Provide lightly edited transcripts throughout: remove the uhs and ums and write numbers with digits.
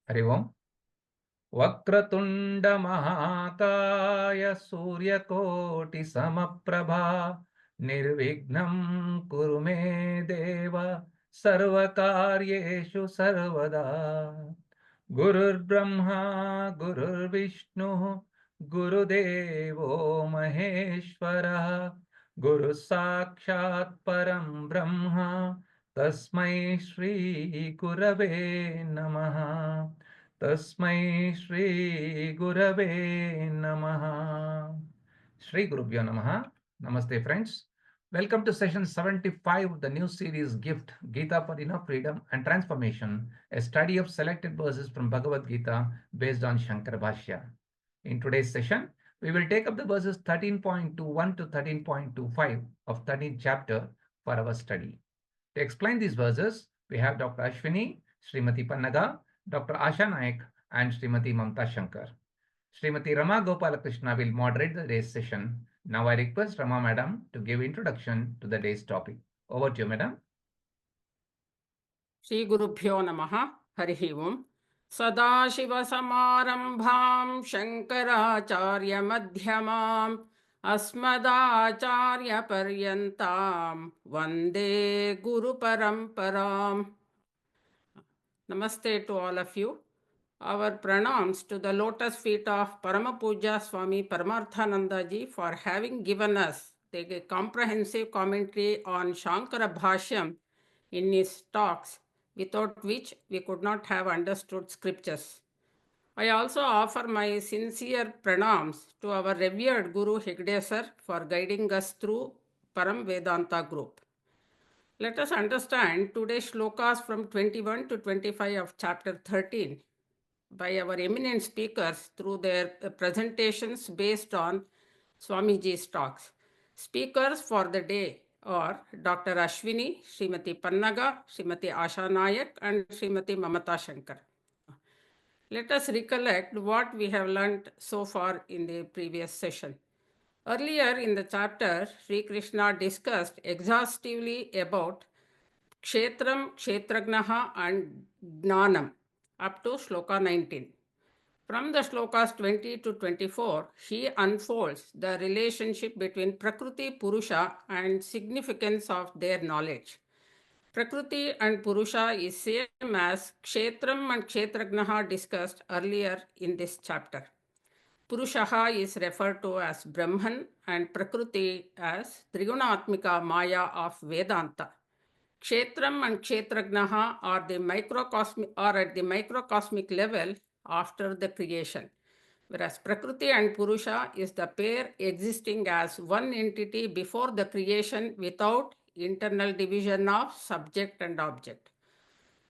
हरि ओम। वक्रतुंड महाकाय सूर्यकोटि समप्रभा निर्विघ्नं कुरु मे देव सर्वकार्येषु सर्वदा। गुरुर्ब्रह्मा गुरुर्विष्णुः गुरुदेवो महेश्वरः गुरुः साक्षात् परं ब्रह्म तस्मै श्री गुरवे नमः। तस्मै श्री गुरवे नमः। Shri Gurubhyo Namaha. Namaste friends. Welcome to session 75 of the new series Gift, Gita for Inner Freedom and Transformation, a study of selected verses from Bhagavad Gita based on Shankara Bhashya. In today's session, we will take up the verses 13.21 to 13.25 of 13th chapter for our study. To explain these verses, we have Dr. Ashwini, Srimati Pannaga, Dr. Asha Naik, and Srimati Mamta Shankar. Srimati Rama Gopalakrishna will moderate the day's session. Now I request Rama Madam to give introduction to the day's topic. Over to you, Madam. Shri Gurubhyo Namaha. Harihi Om. Sadashivasamarambham Shankaracharya Madhyamam Asmadacharya Paryantam Vande Guru Paramparam. Namaste to all of you. Our pranams to the lotus feet of Paramapuja Swami Paramarthananda ji for having given us the comprehensive commentary on Shankara Bhashyam in his talks, without which we could not have understood scriptures. I also offer my sincere pranams to our revered Guru Hegde sir for guiding us through Param Vedanta group. Let us understand today's shlokas from 21 to 25 of chapter 13 by our eminent speakers through their presentations based on Swamiji's talks. Speakers for the day are Dr. Ashwini, Srimati Pannaga, Srimati Asha Nayak, and Srimati Mamata Shankar. Let us recollect what we have learnt so far in the previous session. Earlier in the chapter, Sri Krishna discussed exhaustively about Kshetram, Kshetragnaha and Gnanam up to Shloka 19. From the Shlokas 20 to 24, he unfolds the relationship between Prakriti, Purusha and significance of their knowledge. Prakriti and Purusha is same as Kshetram and Kshetragnaha discussed earlier in this chapter. Purushaha is referred to as Brahman and Prakriti as Trigunatmika Maya of Vedanta. Kshetram and Kshetragnaha are at the microcosmic level after the creation, whereas Prakriti and Purusha is the pair existing as one entity before the creation without internal division of subject and object.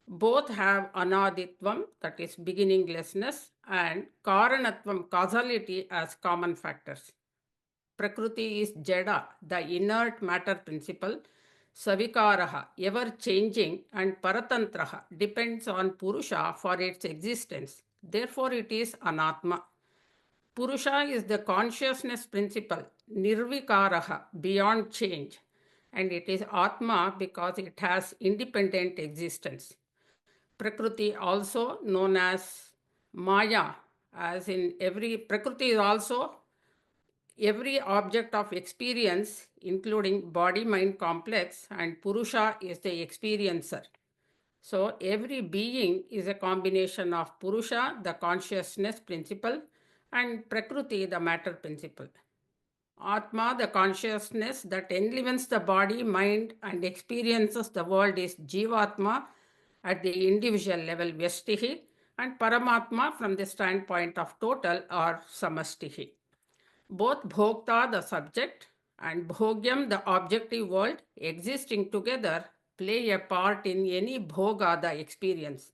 Both have anaditvam, that is beginninglessness, and karanatvam, causality, as common factors. Prakriti is jada, the inert matter principle. Savikaraha, ever changing, and paratantraha depends on Purusha for its existence. Therefore, it is anatma. Purusha is the consciousness principle, nirvikaraha, beyond change, and it is Atma because it has independent existence. Prakriti, also known as Maya, as in Prakriti is also every object of experience, including body-mind complex, and Purusha is the experiencer. So every being is a combination of Purusha, the consciousness principle, and Prakriti, the matter principle. Atma, the consciousness that enlivens the body, mind, and experiences the world, is Jivatma at the individual level, Vyashtihi, and Paramatma from the standpoint of total or Samastihi. Both Bhokta, the subject, and Bhogyam, the objective world, existing together, play a part in any Bhoga, the experience.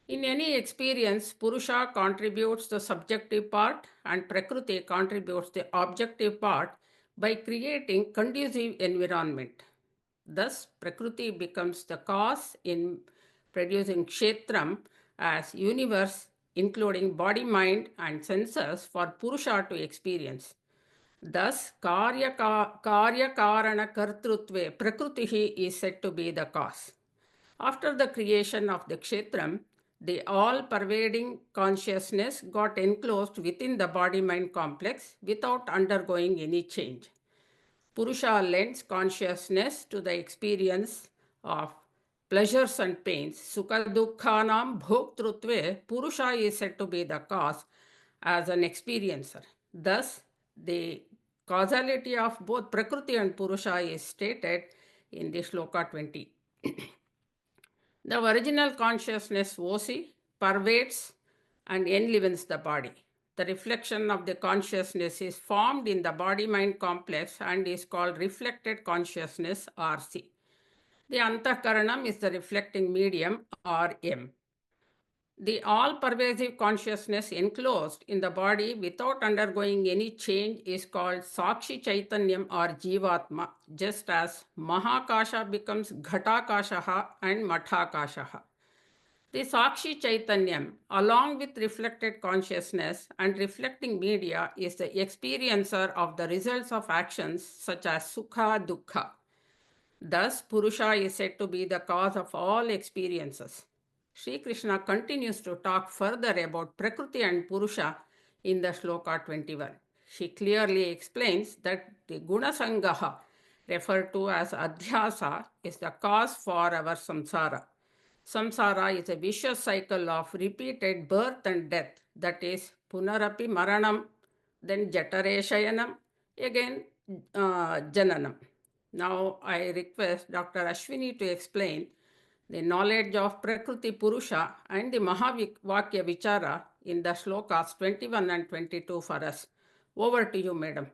In any experience, Purusha contributes the subjective part and Prakriti contributes the objective part by creating conducive environment. Thus, Prakriti becomes the cause in producing Kshetram as universe, including body, mind, and senses for Purusha to experience. Thus, Karya Karana Kartrutve Prakriti is said to be the cause. After the creation of the Kshetram, The all-pervading consciousness got enclosed within the body-mind complex without undergoing any change. Purusha lends consciousness to the experience of pleasures and pains. Sukha dukkhanam bhoktrutve, Purusha is said to be the cause as an experiencer. Thus, the causality of both Prakriti and Purusha is stated in the Shloka 20. The original consciousness, Osi, pervades and enlivens the body. The reflection of the consciousness is formed in the body-mind complex and is called reflected consciousness, RC. The antakaranam is the reflecting medium, RM. The all-pervasive consciousness enclosed in the body without undergoing any change is called Sakshi Chaitanyam or Jivatma, just as Mahakasha becomes Ghatakashaha and Mathakashaha. The Sakshi Chaitanyam, along with reflected consciousness and reflecting media, is the experiencer of the results of actions such as Sukha, Dukkha. Thus, Purusha is said to be the cause of all experiences. Sri Krishna continues to talk further about Prakriti and Purusha in the Shloka 21. She clearly explains that the Gunasangaha, referred to as Adhyasa, is the cause for our samsara. Samsara is a vicious cycle of repeated birth and death, that is, Punarapi Maranam, then Jatare Shayanam, again Jananam. Now I request Dr. Ashwini to explain the knowledge of Prakriti Purusha and the Mahavakya Vichara in the shlokas 21 and 22 for us. Over to you, madam.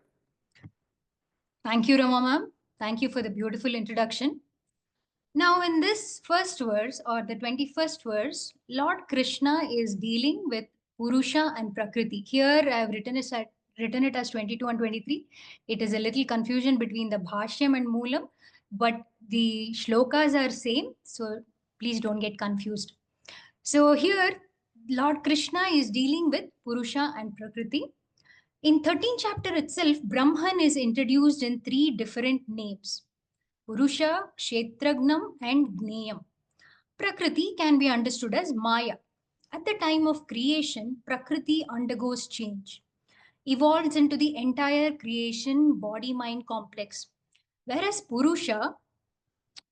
Thank you, Rama ma'am. Thank you for the beautiful introduction. Now, in this first verse or the 21st verse, Lord Krishna is dealing with Purusha and Prakriti. Here I have written it as 22 and 23. It is a little confusion between the Bhashyam and Moolam, but the shlokas are same, so please don't get confused. So here, Lord Krishna is dealing with Purusha and Prakriti. In 13th chapter itself, Brahman is introduced in 3 different names: Purusha, Kshetragnam, and Gneyam. Prakriti can be understood as Maya. At the time of creation, Prakriti undergoes change, evolves into the entire creation body-mind complex. Whereas Purusha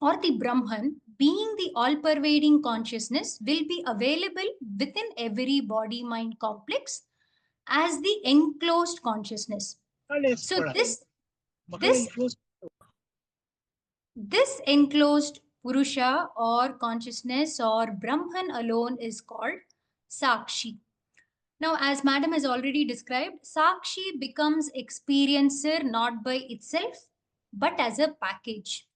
or the Brahman, being the all-pervading consciousness, will be available within every body-mind complex as the enclosed consciousness. So this enclosed Purusha or consciousness or Brahman alone is called Sakshi. Now, as Madam has already described, Sakshi becomes experiencer not by itself, but as a package.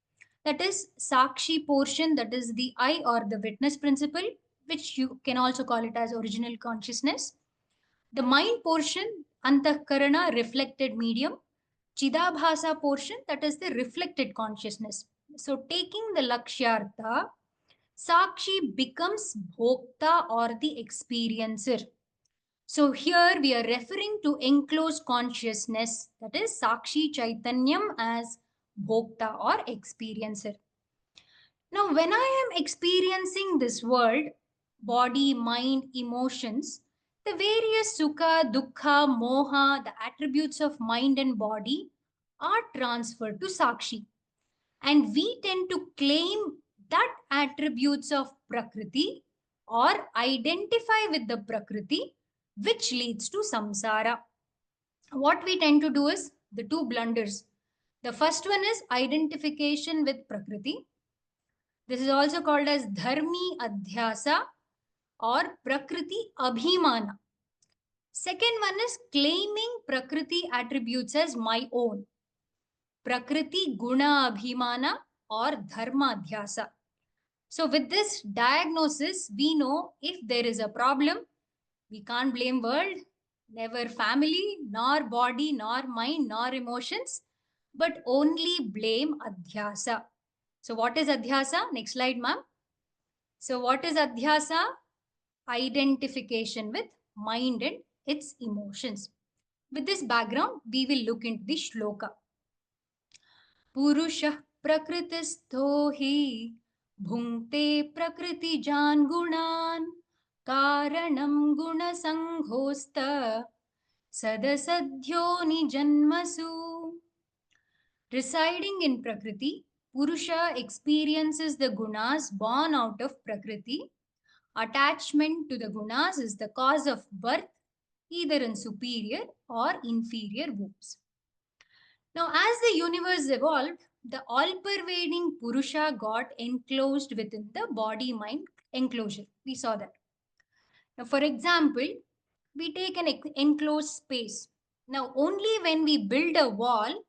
That is, Sakshi portion, that is the I or the witness principle, which you can also call it as original consciousness. The mind portion, Antahkarana, reflected medium. Chidabhasa portion, that is the reflected consciousness. So taking the Lakshyartha, Sakshi becomes Bhokta or the experiencer. So here we are referring to enclosed consciousness, that is Sakshi Chaitanyam as Bhokta or experiencer. Now when I am experiencing this world, body, mind, emotions, the various Sukha, Dukkha, Moha, the attributes of mind and body are transferred to Sakshi. And we tend to claim that attributes of Prakriti or identify with the Prakriti, which leads to samsara. What we tend to do is the 2 blunders. The first one is identification with Prakriti. This is also called as dharmi adhyasa or Prakriti abhimana. Second one is claiming Prakriti attributes as my own. Prakriti guna abhimana or dharma adhyasa. So with this diagnosis, we know if there is a problem, we can't blame world, never family, nor body, nor mind, nor emotions, but only blame adhyasa. So what is adhyasa? Next slide, ma'am. So what is adhyasa? Identification with mind and its emotions. With this background, we will look into the shloka. Purusha prakritisto hi bhungte prakriti jan gunan Karanam guna sanghosta sadasadhyoni janmasu. Residing in Prakriti, Purusha experiences the gunas born out of Prakriti. Attachment to the gunas is the cause of birth, either in superior or inferior wombs. Now, as the universe evolved, the all-pervading Purusha got enclosed within the body-mind enclosure. We saw that. Now, for example, we take an enclosed space. Now, only when we build a wall,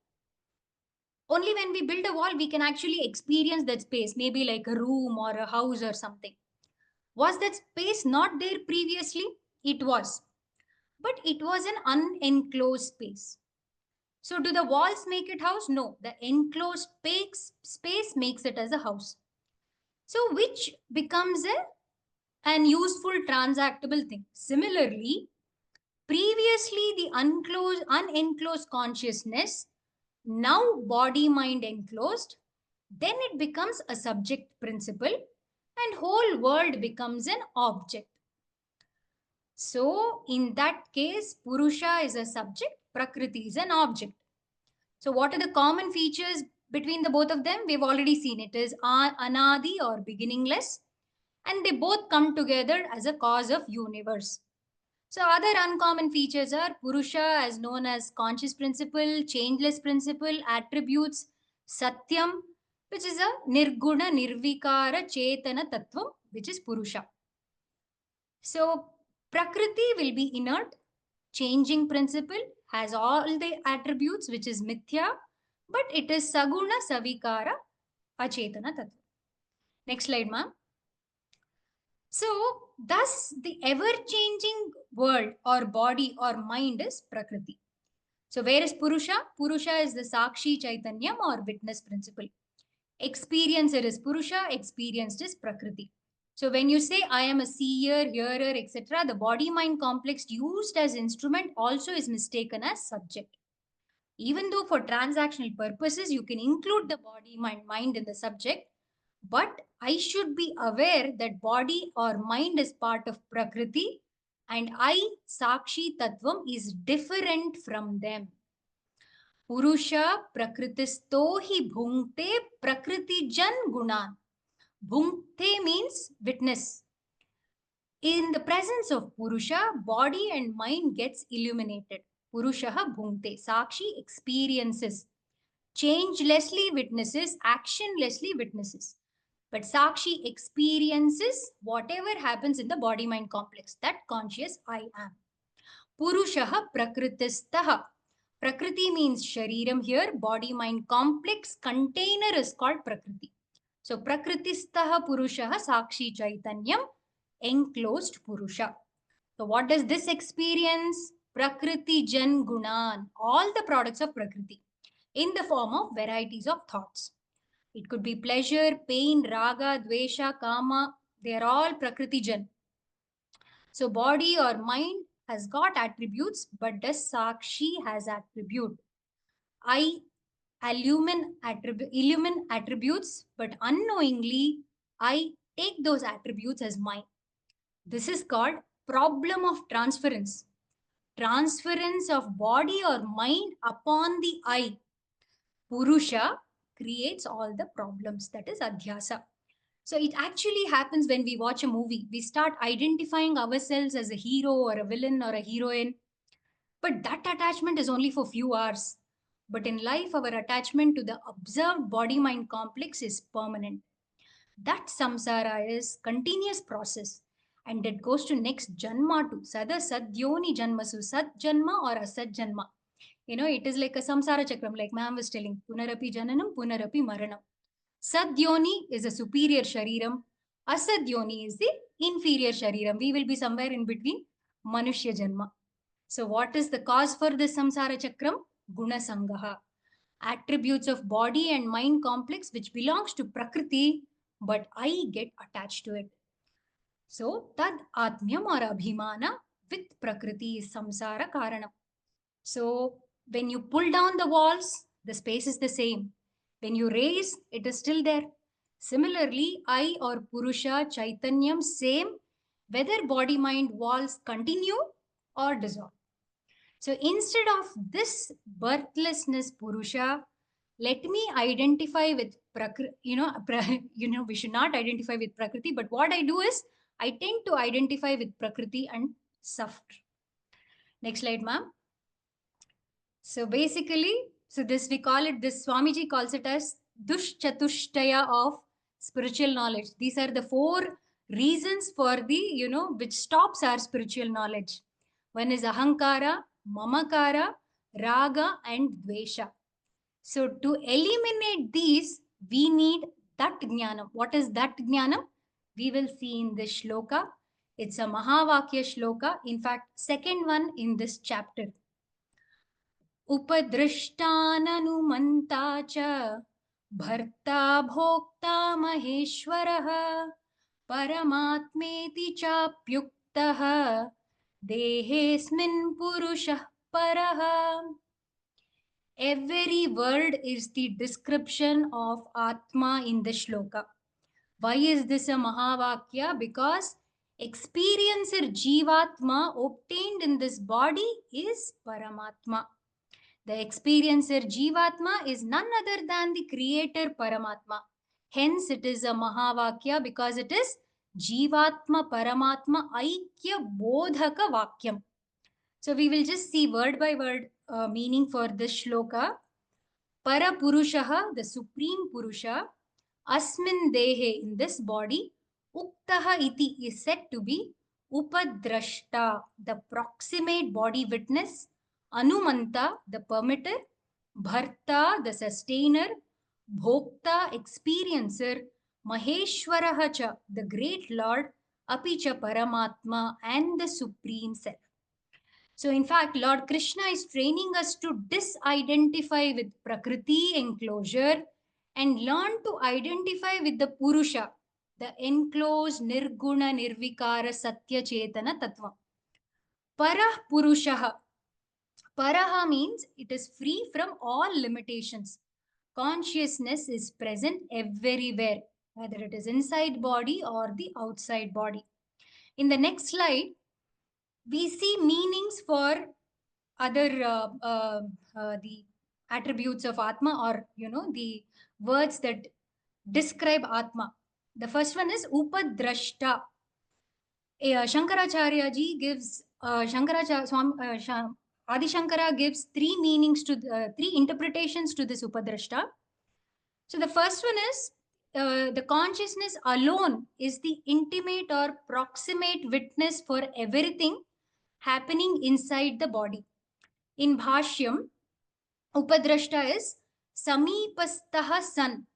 we can actually experience that space, maybe like a room or a house or something. Was that space not there previously? It was. But it was an unenclosed space. So do the walls make it house? No, the enclosed space makes it as a house. So which becomes an useful transactable thing. Similarly, previously the unenclosed consciousness, now body mind enclosed, then it becomes a subject principle and whole world becomes an object. So in that case, Purusha is a subject, Prakriti is an object. So what are the common features between the both of them? We've already seen it is anadi or beginningless, and they both come together as a cause of universe. So other uncommon features are Purusha as known as conscious principle, changeless principle, attributes, satyam, which is a nirguna, nirvikara, chetana tattvam, which is Purusha. So Prakriti will be inert, changing principle, has all the attributes, which is Mithya, but it is Saguna, Savikara, Achetana Tattva. Next slide, ma'am. So, thus the ever-changing world or body or mind is Prakriti. So, where is Purusha? Purusha is the Sakshi Chaitanyam or witness principle. Experiencer is Purusha, experienced is Prakriti. So when you say I am a seer, hearer, etc., the body-mind complex used as instrument also is mistaken as subject. Even though for transactional purposes, you can include the body-mind in the subject, but I should be aware that body or mind is part of Prakriti and I, Sakshi Tattvam, is different from them. Purusha Prakritisto hi bhunkte Prakriti jan gunan. Bhunkte means witness. In the presence of Purusha, body and mind gets illuminated. Purushaha bhunkte. Sakshi experiences. Changelessly witnesses, actionlessly witnesses. But Sakshi experiences whatever happens in the body-mind complex, that conscious I am. Purushaha prakritistaha. Prakriti means shariram here, body-mind complex container is called Prakriti. So Prakritistaha Purushaha Sakshi Chaitanyam, enclosed Purusha. So what does this experience? Prakriti Jan Gunan, all the products of Prakriti in the form of varieties of thoughts. It could be pleasure, pain, raga, dvesha, kama, they are all Prakriti Jan. So body or mind has got attributes, but does Sakshi has attribute? I illumine attributes, but unknowingly, I take those attributes as mine. This is called problem of transference. Transference of body or mind upon the I. Purusha creates all the problems. That is adhyasa. So it actually happens when we watch a movie. We start identifying ourselves as a hero or a villain or a heroine. But that attachment is only for few hours. But in life, our attachment to the observed body-mind complex is permanent. That samsara is continuous process. And that goes to next janma too. Sada sadyoni janmasu. Sat janma or asat janma. You know, it is like a samsara chakram, like ma'am was telling. Punarapi jananam, punarapi maranam. Sadyoni is a superior shariram. Asadyoni is the inferior shariram. We will be somewhere in between Manushya Janma. So what is the cause for this samsara chakram? Guna sangaha. Attributes of body and mind complex which belongs to Prakriti, but I get attached to it. So tad atmyam or abhimana with Prakriti is samsara karanam. So when you pull down the walls, the space is the same. When you raise, it is still there. Similarly, I or Purusha, Chaitanyam, same. whether body-mind walls continue or dissolve. So instead of this birthlessness Purusha, let me identify with Prakriti. We should not identify with Prakriti, but what I do is I tend to identify with Prakriti and suffer. Next slide, ma'am. So basically, this Swamiji calls it as Dushchatushtaya of spiritual knowledge. These are the 4 reasons for which stops our spiritual knowledge. One is Ahankara, Mamakara, Raga, and Dvesha. So to eliminate these, we need that jnanam. What is that jnanam? We will see in this shloka. It's a Mahavakya shloka. In fact, second one in this chapter. उपदृष्टाननुमन्ता च भर्ता भोक्ता महेश्वरः परमात्मेति चाप्युक्तः देहेऽस्मिन् पुरुषः परः. Every word is the description of Atma in the shloka. Why is this a Mahavakya? Because experiencer Jivatma obtained in this body is Paramatma. The experiencer Jivatma is none other than the creator Paramatma. Hence it is a Mahavakya because it is Jivatma Paramatma Aikya Bodhaka Vakyam. So we will just see word by word meaning for this shloka. Para Purusha, the supreme Purusha, Asmin Dehe, in this body, Uktaha iti is said to be Upadrashta, the proximate body witness, Anumanta, the permitter, Bharta, the sustainer, Bhokta, experiencer, Maheshwaraha cha, the great Lord, Apicha Paramatma, and the supreme self. So in fact, Lord Krishna is training us to disidentify with Prakriti enclosure and learn to identify with the Purusha, the enclosed Nirguna Nirvikara Satya Chetana Tattva. Para Purushaha. Paraha means it is free from all limitations. Consciousness is present everywhere, whether it is inside body or the outside body. In the next slide, we see meanings for other the attributes of Atma, or the words that describe Atma. The first one is Upadrashta. Shankaracharya ji gives Adi Shankara gives 3 meanings to 3 interpretations to this Upadrashta. So the first one is the consciousness alone is the intimate or proximate witness for everything happening inside the body. In Bhashyam, Upadrashta is Samipastaha San,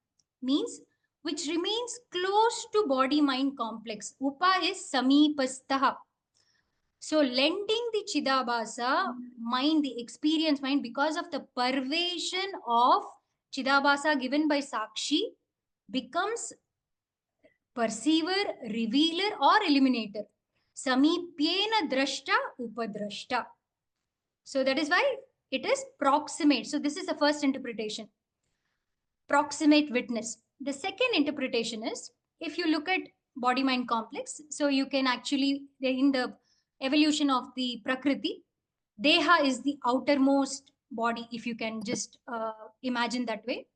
means which remains close to body-mind complex. Upa is Samipastaha. So lending the Chidabhasa mind, the experience mind, because of the pervasion of Chidabhasa given by Sakshi, becomes perceiver, revealer, or eliminator. Samipyena drashta upadrashta. So that is why it is proximate. So this is the first interpretation. Proximate witness. The second interpretation is, if you look at body-mind complex, so you can actually, in the evolution of the Prakriti, Deha is the outermost body, if you can just imagine that way.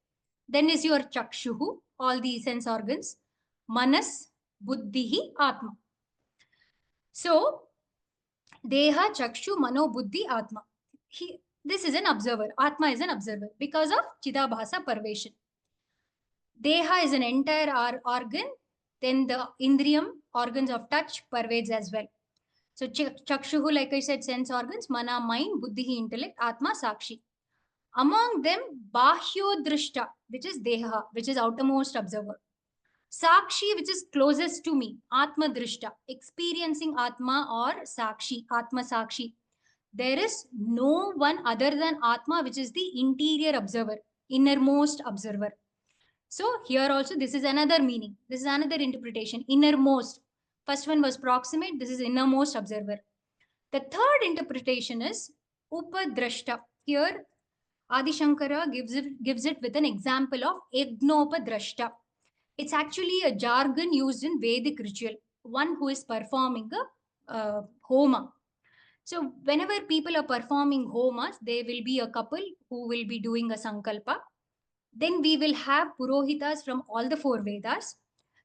Then is your Chakshuhu, all the sense organs. Manas, Buddhihi, Atma. So, Deha, Chakshu, Mano, Buddhi, Atma. This is an observer. Atma is an observer because of Chidabhasa pervasion. Deha is an entire organ. Then the Indriyam, organs of touch, pervades as well. So Chakshuhu, like I said, sense organs, Mana, mind, Buddhihi, intellect, Atma, Sakshi. Among them, Bahyodrishta, which is Deha, which is outermost observer. Sakshi, which is closest to me, Atma Drishta, experiencing Atma or Sakshi, Atma Sakshi. There is no one other than Atma, which is the interior observer, innermost observer. So here also, this is another meaning. This is another interpretation, innermost. First one was proximate, this is innermost observer. The third interpretation is Upadrashta. Here, Adi Shankara gives it with an example of Yagnopadrashta. It's actually a jargon used in Vedic ritual. one who is performing a homa. So whenever people are performing homas, there will be a couple who will be doing a sankalpa. Then we will have purohitas from all the four Vedas.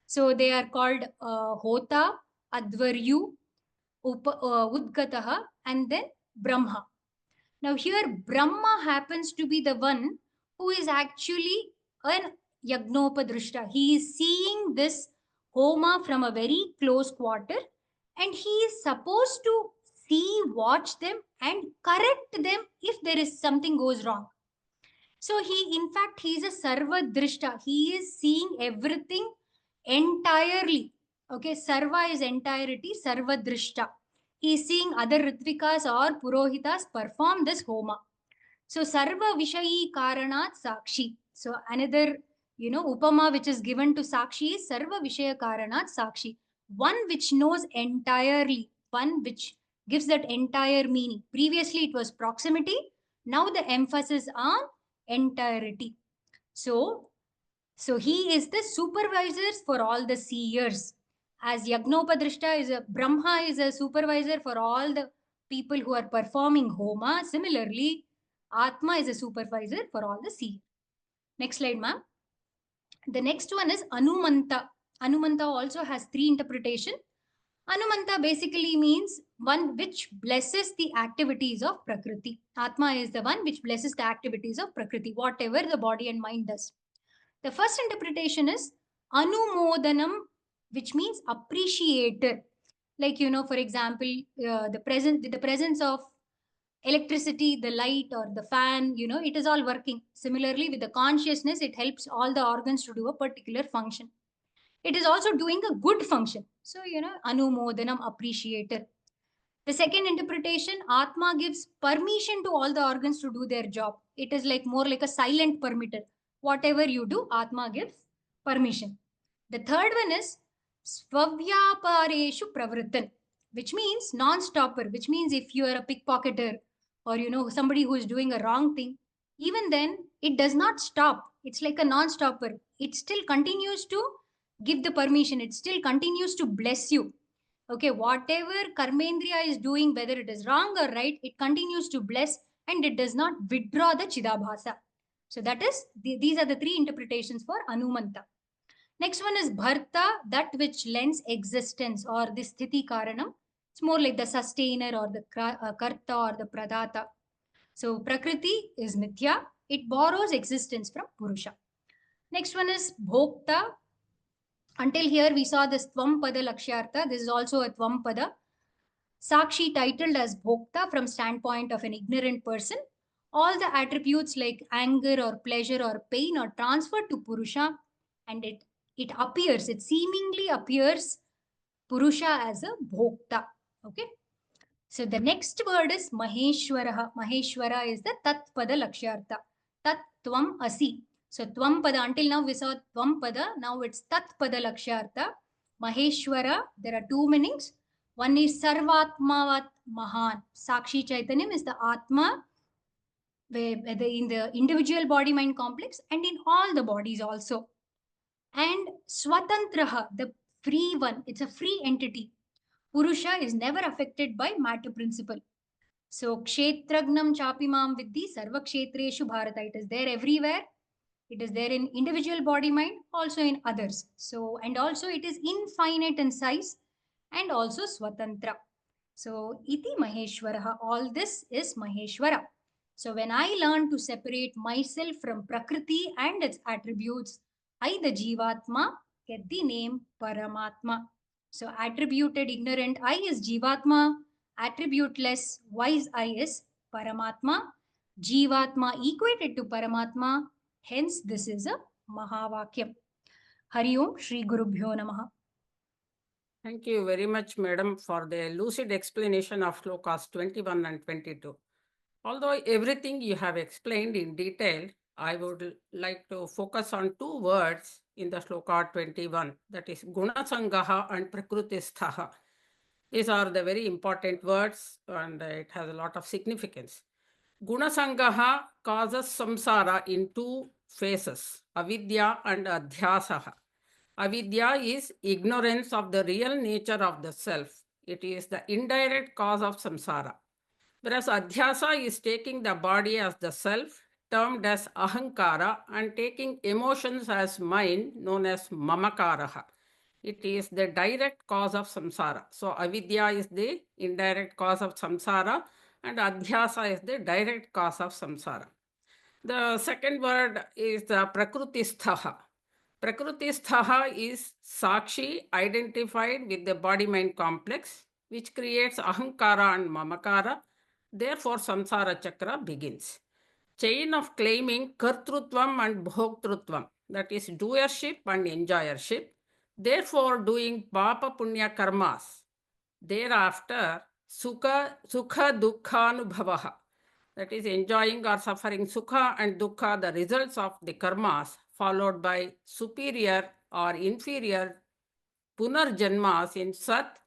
So they are called Hota, Advaryu, Udgataha, and then Brahma. Now here Brahma happens to be the one who is actually an Yagnopadrishta. He is seeing this Homa from a very close quarter, and he is supposed to see, watch them and correct them if there is something goes wrong. So in fact, he is a Sarva Drishta. He is seeing everything entirely. Okay, Sarva is entirety, Sarva Drishta. He is seeing other Ritvikas or Purohitas perform this Homa. So Sarva Vishayi Karanat Sakshi. So another, Upama which is given to Sakshi is Sarva Vishaya Karanat Sakshi. One which knows entirely, one which gives that entire meaning. Previously it was proximity. Now the emphasis on entirety. So he is the supervisor for all the seers. As Yagnopadrishta is Brahma is a supervisor for all the people who are performing Homa. Similarly, Atma is a supervisor for all the seers. Next slide, ma'am. The next one is Anumanta. Anumanta also has three interpretation. Anumanta basically means one which blesses the activities of Prakriti. Atma is the one which blesses the activities of Prakriti, whatever the body and mind does. The first interpretation is Anumodanam, which means appreciator. Like, for example, the presence of electricity, the light or the fan, it is all working. Similarly, with the consciousness, it helps all the organs to do a particular function. It is also doing a good function. So, Anumodanam, appreciator. The second interpretation, Atma gives permission to all the organs to do their job. It is like more like a silent permitter. Whatever you do, Atma gives permission. The third one is Svavyapareshu Pravritan, which means non-stopper, which means if you are a pickpocketer or somebody who is doing a wrong thing, even then it does not stop. It's like a non-stopper. It still continues to give the permission. It still continues to bless you. Okay, whatever karmendriya is doing, whether it is wrong or right, it continues to bless and it does not withdraw the chidabhasa. So that is, these are the three interpretations for Anumanta. Next one is Bharta, that which lends existence, or the sthiti karanam. It's more like the sustainer or the karta or the pradata. So Prakriti is Mithya. It borrows existence from Purusha. Next one is Bhokta. Until here we saw this Tvam-pada Lakshyartha. This is also a Tvam-pada. Sakshi titled as Bhokta from standpoint of an ignorant person. All the attributes like anger or pleasure or pain are transferred to Purusha, and it appears, it seemingly appears Purusha as a Bhokta. Okay. So the next word is Maheshwara. Maheshwara is the Tat-pada Lakshyartha. Tat Tvam Asi. So Tvam Pada, until now we saw Tvam Pada, now it's Tat-pada Lakshyartha. Maheshwara, there are two meanings. One is Sarvatmavat Mahan. Sakshi Chaitanyam is the Atma, whether in the individual body mind complex and in all the bodies also. And Swatantraha, the free one, it's a free entity. Purusha is never affected by matter principle. So Kshetragnam Chapimam Vidhi Sarva Kshetreshu Bharata. It is there everywhere. It is there in individual body mind, also in others. So, and also it is infinite in size and also Swatantra. So, Iti Maheshwara, all this is Maheshwara. So, when I learn to separate myself from Prakriti and its attributes, I, the Jivatma, get the name Paramatma. So, attributed ignorant I is Jivatma, attributeless wise I is Paramatma, Jivatma equated to Paramatma. Hence, this is a Mahavakya. Hari Om Shri Gurubhyo Namaha. Thank you very much, madam, for the lucid explanation of shlokas 21 and 22. Although everything you have explained in detail, I would like to focus on two words in the shloka 21, that is Gunasangaha and Prakrutisthaha. These are the very important words and it has a lot of significance. Gunasangaha causes samsara in two phases, avidya and adhyasaha. Avidya is ignorance of the real nature of the self. It is the indirect cause of samsara. Whereas adhyasa is taking the body as the self, termed as ahankara, and taking emotions as mind, known as mamakaraha. It is the direct cause of samsara. So avidya is the indirect cause of samsara, and adhyasa is the direct cause of samsara. The second word is the prakrutisthaha. Prakrutisthaha is sakshi identified with the body-mind complex, which creates ahankara and mamakara. Therefore, samsara chakra begins. Chain of claiming kartrutvam and bhoktrutvam, that is doership and enjoyership. Therefore, doing papa punya karmas. Thereafter, sukha dukkhanubhavaha, that is enjoying or suffering sukha and dukkha, the results of the karmas, followed by superior or inferior punarjanmas in sat,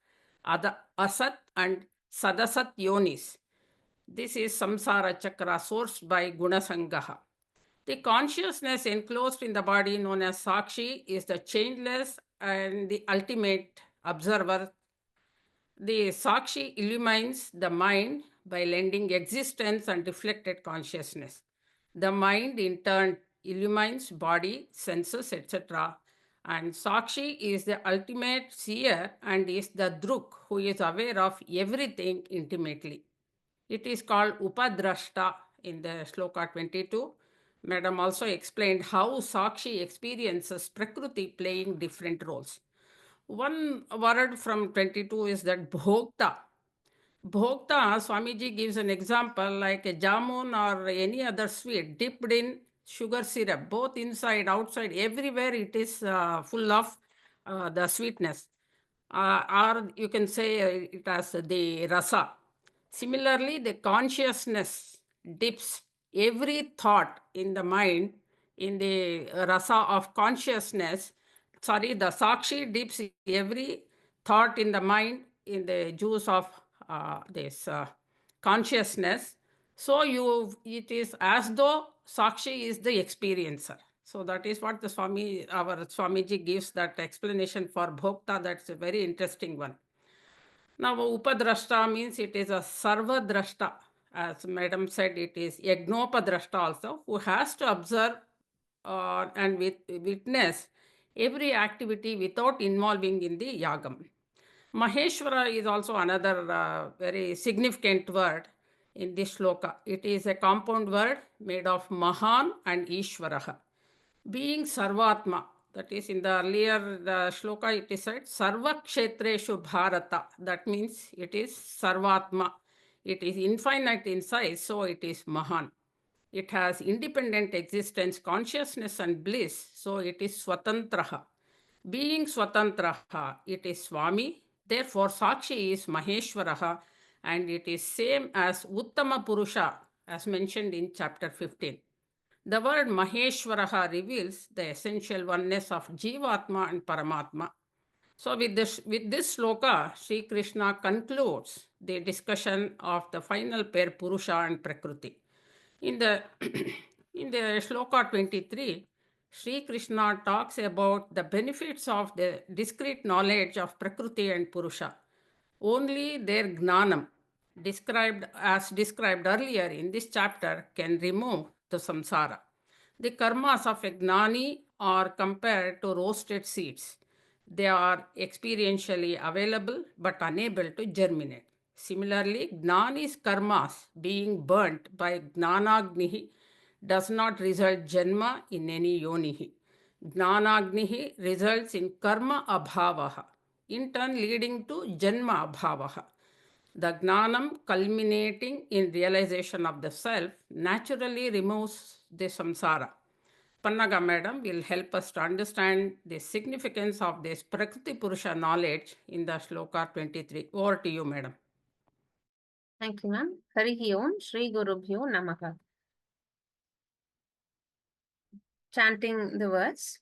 asat and sadasat yonis. This is samsara chakra sourced by gunasangaha. The consciousness enclosed in the body, known as sakshi, is the changeless and the ultimate observer. The sakshi illumines the mind by lending existence and reflected consciousness. The mind, in turn, illumines body, senses, etc. And sakshi is the ultimate seer and is the druk who is aware of everything intimately. It is called Upadrashta in the Shloka 22. Madam also explained how Sakshi experiences Prakriti playing different roles. One word from 22 is that Bhokta. Bhokta, Swamiji gives an example like a jamun or any other sweet dipped in sugar syrup, both inside, outside, everywhere it is full of the sweetness. Or you can say it as the rasa. Similarly, the consciousness dips every thought in the mind in the rasa of consciousness. Sorry, the sakshi dips every thought in the mind in the juice of this consciousness. So it is as though sakshi is the experiencer. So that is what our Swamiji gives that explanation for bhokta. That's a very interesting one. Now, Upadrashta means it is a Sarvadrashta. As Madam said, it is Yagnopadrashta also, who has to observe and witness every activity without involving in the yagam. Maheshwara is also another very significant word in this shloka. It is a compound word made of Mahan and Ishvaraha. Being Sarvatma, that is in the earlier shloka it is said Sarva Kshetreshu Bharata, that means it is Sarvatma. It is infinite in size, so it is Mahan. It has independent existence, consciousness and bliss, so it is Swatantraha. Being Swatantraha, it is Swami, therefore Sakshi is Maheshwaraha, and it is same as Uttama Purusha as mentioned in chapter 15. The word Maheshwaraha reveals the essential oneness of Jivatma and Paramatma. So with this sloka, Sri Krishna concludes the discussion of the final pair Purusha and Prakriti. In the in the shloka 23, Sri Krishna talks about the benefits of the discrete knowledge of Prakriti and Purusha. Only their gnanam, described earlier in this chapter, can remove the samsara. The karmas of a gnani are compared to roasted seeds. They are experientially available but unable to germinate. Similarly, gnani's karmas being burnt by gnanagnihi does not result janma in any yonihi. Gnanagnihi results in karma abhavaha, in turn leading to janma abhavaha. The gnanam culminating in realization of the self naturally removes the samsara. Pannaga madam will help us to understand the significance of this Prakriti Purusha knowledge in the shloka 23. Over to you, madam. Thank you, ma'am. Harihi Om Shri Gurubhyo Namaha. Chanting the words.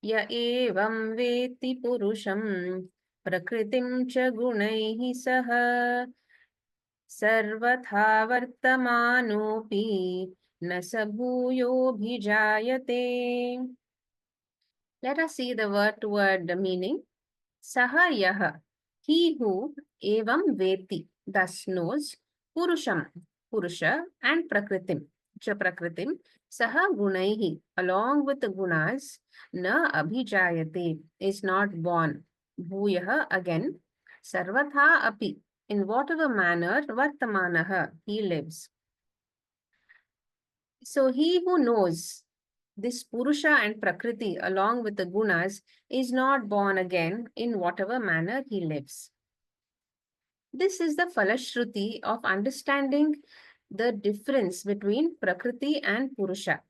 Ya evam veti purusham prakritim cha gunaihi saha sarvatha vartamanopi na sabhuyo bhijayate. Let us see the word meaning. Saha yaha, he who evam veti, thus knows, Purusham, Purusha, and Prakritim, Prakritim, Saha gunaihi, along with the gunas, na abhijayate, is not born. Bhuyaha, again, Sarvatha api, in whatever manner, Vartamanaha, he lives. So he who knows this Purusha and Prakriti along with the gunas is not born again in whatever manner he lives. This is the Falashruti of understanding the difference between Prakriti and Purusha.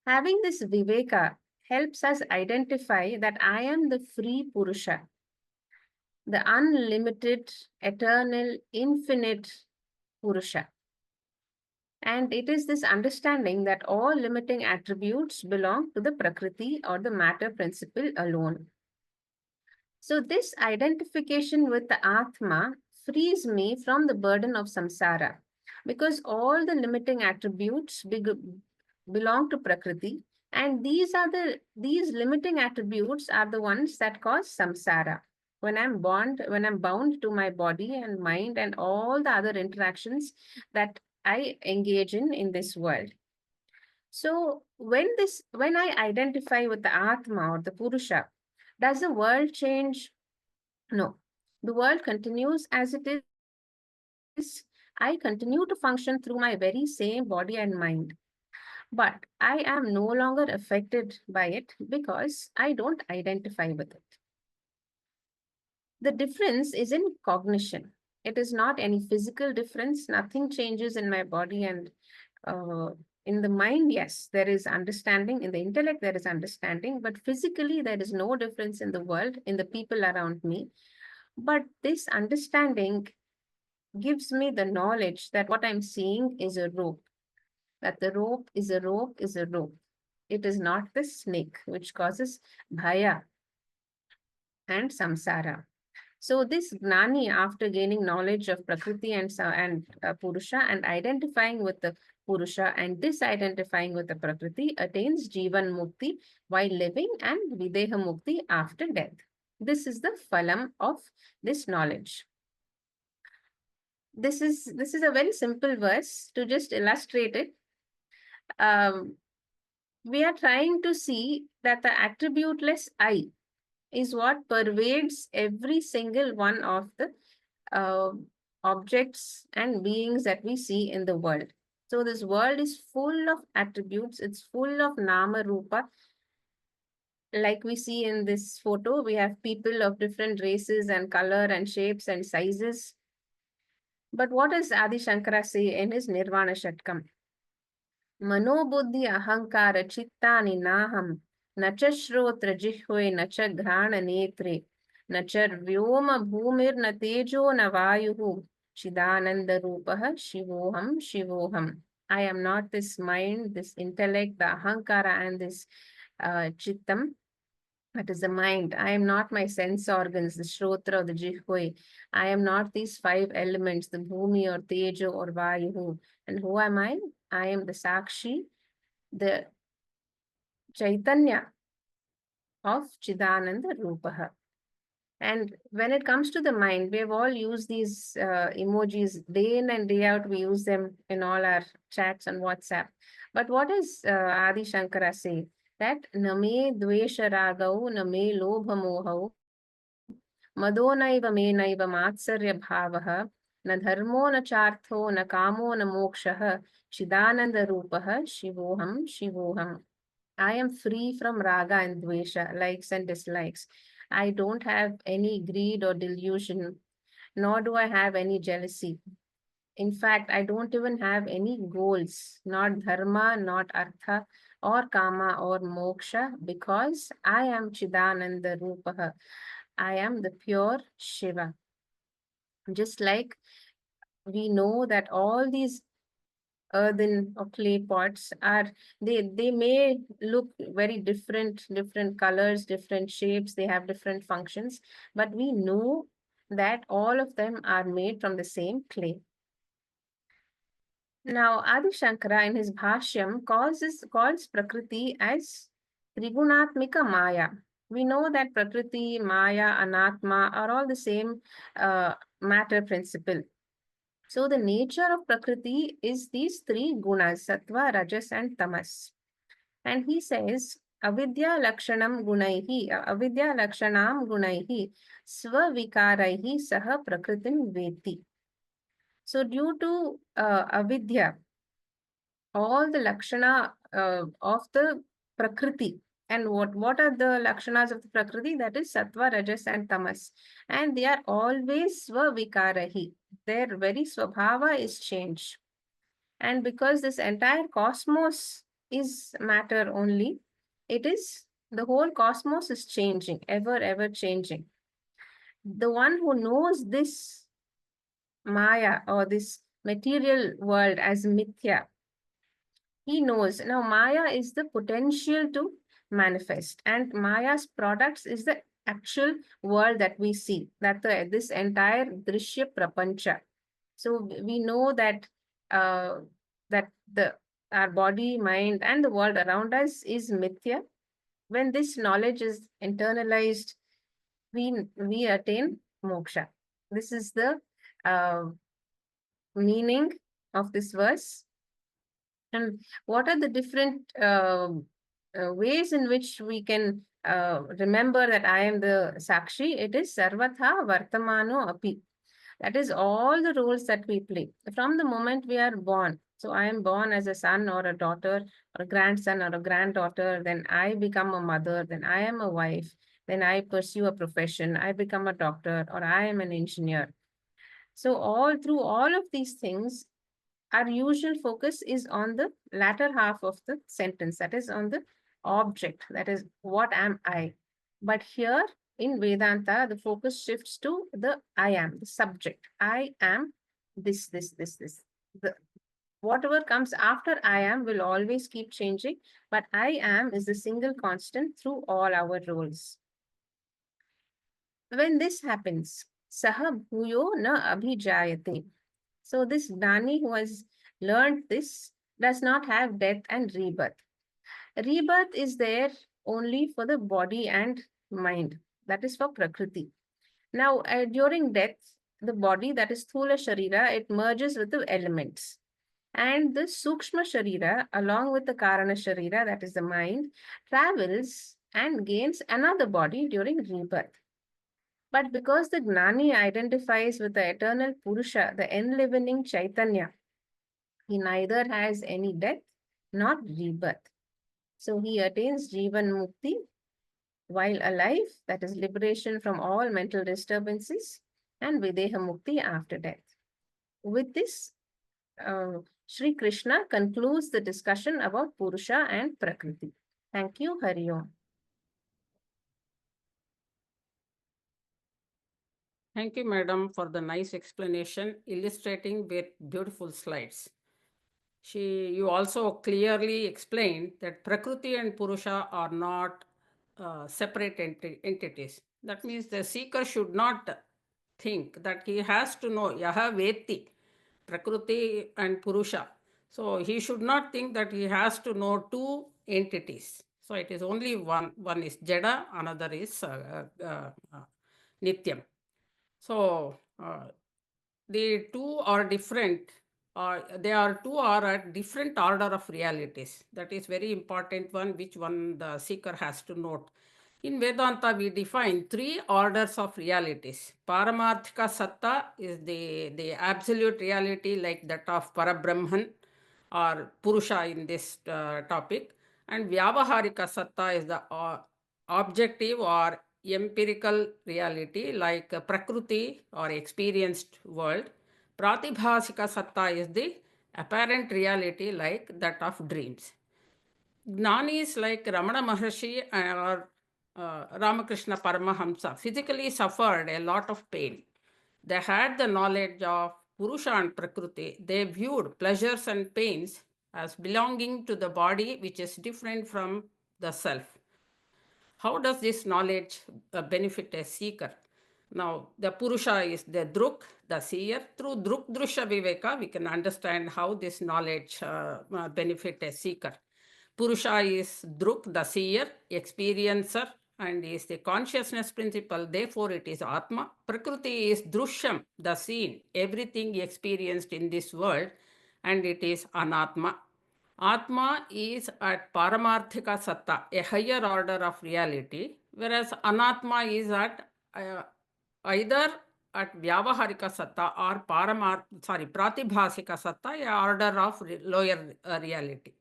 Having this Viveka helps us identify that I am the free Purusha, the unlimited, eternal, infinite Purusha. And it is this understanding that all limiting attributes belong to the Prakriti or the matter principle alone. So this identification with the Atma frees me from the burden of samsara, because all the limiting attributes belong to Prakriti, and these limiting attributes are the ones that cause samsara. When I'm bound to my body and mind and all the other interactions that I engage in this world. So when I identify with the Atma or the Purusha, does the world change? No. The world continues as it is. I continue to function through my very same body and mind. But I am no longer affected by it because I don't identify with it. The difference is in cognition. It is not any physical difference. Nothing changes in my body and uh, in the mind, yes, there is understanding. In the intellect, there is understanding. But physically, there is no difference in the world, in the people around me. But this understanding gives me the knowledge that what I'm seeing is a rope, that the rope is a rope is a rope. It is not the snake, which causes bhaya and samsara. So this Gnani, after gaining knowledge of Prakriti and Purusha and identifying with the Purusha and disidentifying with the Prakriti, attains Jivan Mukti while living and Videha Mukti after death. This is the phalam of this knowledge. This is a very simple verse to just illustrate it. We are trying to see that the attributeless I is what pervades every single one of the uh, objects and beings that we see in the world. So this world is full of attributes. It's full of nama rupa. Like we see in this photo, we have people of different races and color and shapes and sizes. But what does Adi Shankara say in his Nirvana Shatkam? Manobuddhi ahankara chittani naham nacha shrotra jihve nacha grana netre nachar vyoma bhumir na tejo na vayuhu chidananda rupaha shivoham shivoham. I am not this mind, this intellect, the ahankara and this chittam. That is the mind. I am not my sense organs, the shrotra or the jihve. I am not these five elements, the bhumi or tejo or vayu. And who am I? I am the sakshi, the chaitanya of Chidananda Rupaha. And when it comes to the mind, we have all used these emojis day in and day out. We use them in all our chats on WhatsApp. But what does Adi Shankara say? That name dvesha ragau, name lobha mohau, mado naiva me naiva matsarya bhavaha, na dharmo na chartho, na kamo na mokshaha, Chidananda Rupaha, Shivoham, Shivoham. I am free from raga and dvesha, likes and dislikes. I don't have any greed or delusion, nor do I have any jealousy. In fact, I don't even have any goals, not dharma, not artha, or kama, or moksha, because I am Chidananda Rupaha. I am the pure Shiva. Just like we know that all these earthen or clay pots are, they may look very different colors, different shapes, they have different functions, but we know that all of them are made from the same clay. Now Adi Shankara in his Bhashyam calls Prakriti as Trigunatmika Maya. We know that Prakriti, Maya, Anatma are all the same matter principle. So the nature of Prakriti is these three gunas, Sattva, Rajas and Tamas. And he says, Avidya Lakshanam Gunaihi, Avidya Lakshanam Gunaihi, Swavikaraihi Saha Prakritim Veti. So due to Avidya, all the Lakshana of the Prakriti, and what are the Lakshanas of the Prakriti? That is Sattva, Rajas and Tamas. And they are always Swavikarahi. Their very Swabhava is change. And because this entire cosmos is matter only, it is the whole cosmos is changing, ever changing. The one who knows this Maya or this material world as Mithya, he knows. Now, Maya is the potential to manifest, and Maya's products is the actual world that we see, that this entire Drishya Prapancha. So we know that that our body, mind, and the world around us is Mithya. When this knowledge is internalized, we attain moksha. This is the uh, meaning of this verse. And what are the different ways in which we can remember that I am the Sakshi? It is Sarvatha Vartamano Api. That is all the roles that we play from the moment we are born. So I am born as a son or a daughter or a grandson or a granddaughter. Then I become a mother. Then I am a wife. Then I pursue a profession. I become a doctor or I am an engineer. So all through all of these things, our usual focus is on the latter half of the sentence, that is on the object, that is, what am I? But here in Vedanta, the focus shifts to the I am, the subject. I am this. The, whatever comes after I am will always keep changing, but I am is the single constant through all our roles. When this happens, saha bhuyo na abhijayate. So this Gnani who has learned this does not have death and rebirth. Rebirth is there only for the body and mind. That is for Prakriti. Now, during death, the body, that is Sthula Sharira, it merges with the elements. And the Sukshma Sharira, along with the Karana Sharira, that is the mind, travels and gains another body during rebirth. But because the Gnani identifies with the eternal Purusha, the enlivening Chaitanya, he neither has any death nor rebirth. So he attains Jivan Mukti while alive, that is liberation from all mental disturbances, and Videha Mukti after death. With this, Sri Krishna concludes the discussion about Purusha and Prakriti. Thank you, Hari Om. Thank you, madam, for the nice explanation, illustrating with beautiful slides. You also clearly explained that Prakriti and Purusha are not separate entities. That means the seeker should not think that he has to know Yaha Veti, Prakriti and Purusha. So he should not think that he has to know two entities. So it is only one. One is Jada, another is Nityam. So the two are different. They are two are at different order of realities. That is very important one, which one the seeker has to note. In Vedanta, we define three orders of realities. Paramarthika Satta is the absolute reality like that of Parabrahman or Purusha in this topic. And Vyavaharika Satta is the objective or empirical reality like Prakriti or experienced world. Pratibhasika Satta is the apparent reality like that of dreams. Jnanis like Ramana Maharshi or Ramakrishna Paramahamsa physically suffered a lot of pain. They had the knowledge of Purusha and Prakriti. They viewed pleasures and pains as belonging to the body, which is different from the self. How does this knowledge benefit a seeker? Now, the Purusha is the Druk, the seer. Through Druk Drusha Viveka, we can understand how this knowledge benefit a seeker. Purusha is Druk, the seer, experiencer, and is the consciousness principle. Therefore, it is Atma. Prakriti is Drusham, the seen, everything experienced in this world, and it is Anatma. Atma is at Paramarthika Satta, a higher order of reality, whereas Anatma is at either at Vyavaharika Satta or Pratibhasika Satta, a order of lower reality.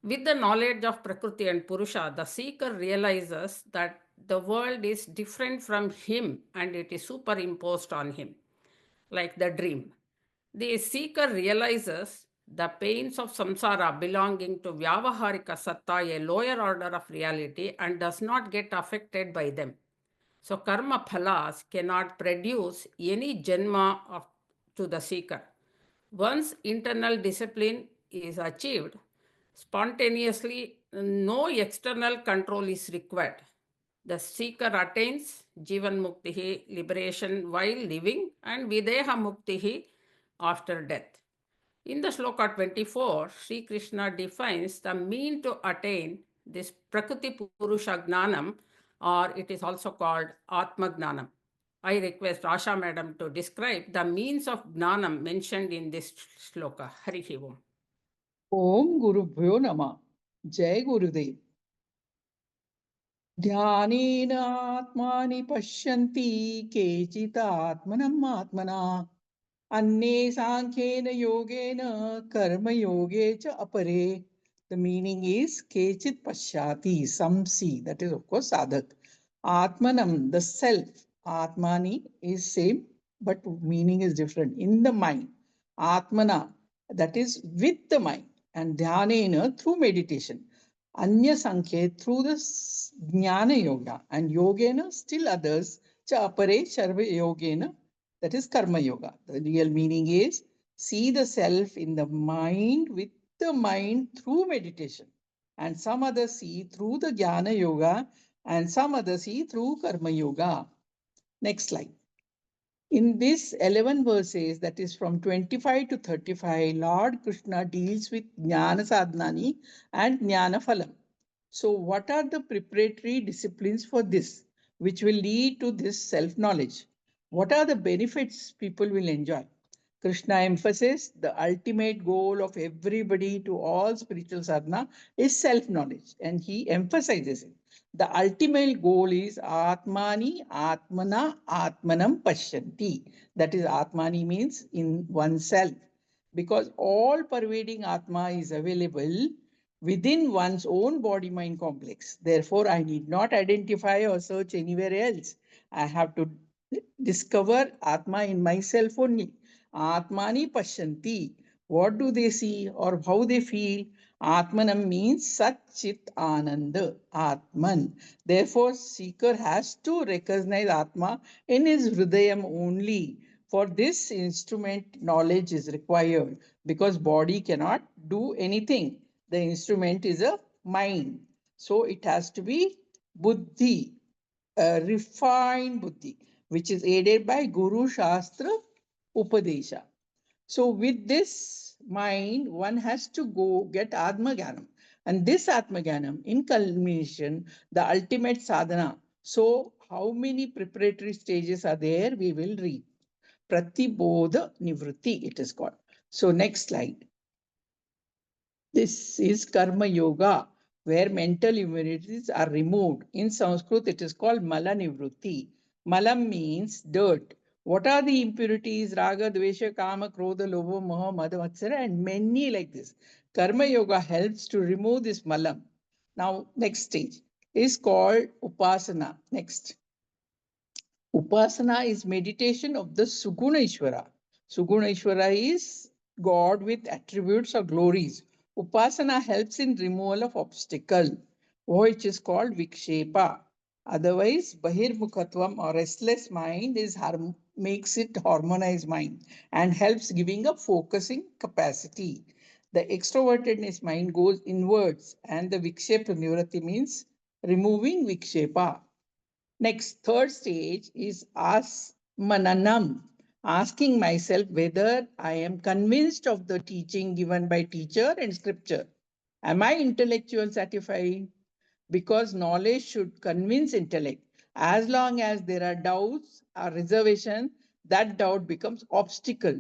With the knowledge of Prakriti and Purusha, the seeker realizes that the world is different from him and it is superimposed on him, like the dream. The seeker realizes the pains of samsara belonging to Vyavaharika Satta, a lower order of reality, and does not get affected by them. So karma phalas cannot produce any janma to the seeker. Once internal discipline is achieved, spontaneously, no external control is required. The seeker attains Jivan Muktihi, liberation while living, and Videha Muktihi after death. In the Shloka 24, Sri Krishna defines the mean to attain this Prakriti Purusha Gnanam, or it is also called Atma Gnanam. I request Asha Madam to describe the means of Gnanam mentioned in this Shloka. Harihi Om. Om Gurubhyo Nama. Jai Gurudev. ध्यानेन आत्मानि पश्यन्ति केचित् आत्मनम् आत्मना अन्ये सांख्येन योगेन कर्मयोगे च अपरे. The meaning is kechit pashyati, some see, that is of course sadhak. Atmanam, the self, atmani is same but meaning is different. In the mind, atmana, that is with the mind, and dhyanena through meditation. Anya Sankhya through the Jnana Yoga, and Yogena still others, cha apare Sharva Yogena, that is Karma Yoga. The real meaning is see the self in the mind with the mind through meditation, and some others see through the Jnana Yoga, and some others see through Karma Yoga. Next slide. In this 11 verses, that is from 25 to 35, Lord Krishna deals with Jnana Sadhanani and Jnana Phalam. So what are the preparatory disciplines for this, which will lead to this self-knowledge? What are the benefits people will enjoy? Krishna emphasizes the ultimate goal of everybody to all spiritual sadhana is self-knowledge, and he emphasizes it. The ultimate goal is Atmani, Atmana, Atmanam Pashyanti. That is, Atmani means in oneself. Because all pervading Atma is available within one's own body-mind complex. Therefore, I need not identify or search anywhere else. I have to discover Atma in myself only. Atmani Pashyanti. What do they see or how they feel? Atmanam means Satchit Ananda, Atman. Therefore, seeker has to recognize Atma in his Hridayam only. For this instrument, knowledge is required because body cannot do anything. The instrument is a mind. So it has to be buddhi, a refined buddhi, which is aided by Guru Shastra Upadesha. So with this mind, one has to go get Atma Jnanam. And this Atma Jnanam, in culmination, the ultimate sadhana. So how many preparatory stages are there? We will read. Pratibodha Nivritti, it is called. So next slide. This is Karma Yoga, where mental impurities are removed. In Sanskrit, it is called Mala Nivritti. Malam means dirt. What are the impurities? Raga, Dvesha, Kama, Krodha, Lobha, Moha, Mada, Matsara, and many like this. Karma Yoga helps to remove this malam. Now, next stage is called Upasana. Next. Upasana is meditation of the Suguna Ishvara. Suguna Ishvara is God with attributes or glories. Upasana helps in removal of obstacle, which is called Vikshepa. Otherwise, Bahirmukhatvam or restless mind makes it harmonized mind and helps giving a focusing capacity. The extrovertedness mind goes inwards, and the Vikshepa Nivritti means removing Vikshepa. Next, third stage is asmananam, asking myself whether I am convinced of the teaching given by teacher and scripture. Am I intellectual satisfied? Because knowledge should convince intellect. As long as there are doubts or reservation, that doubt becomes obstacle.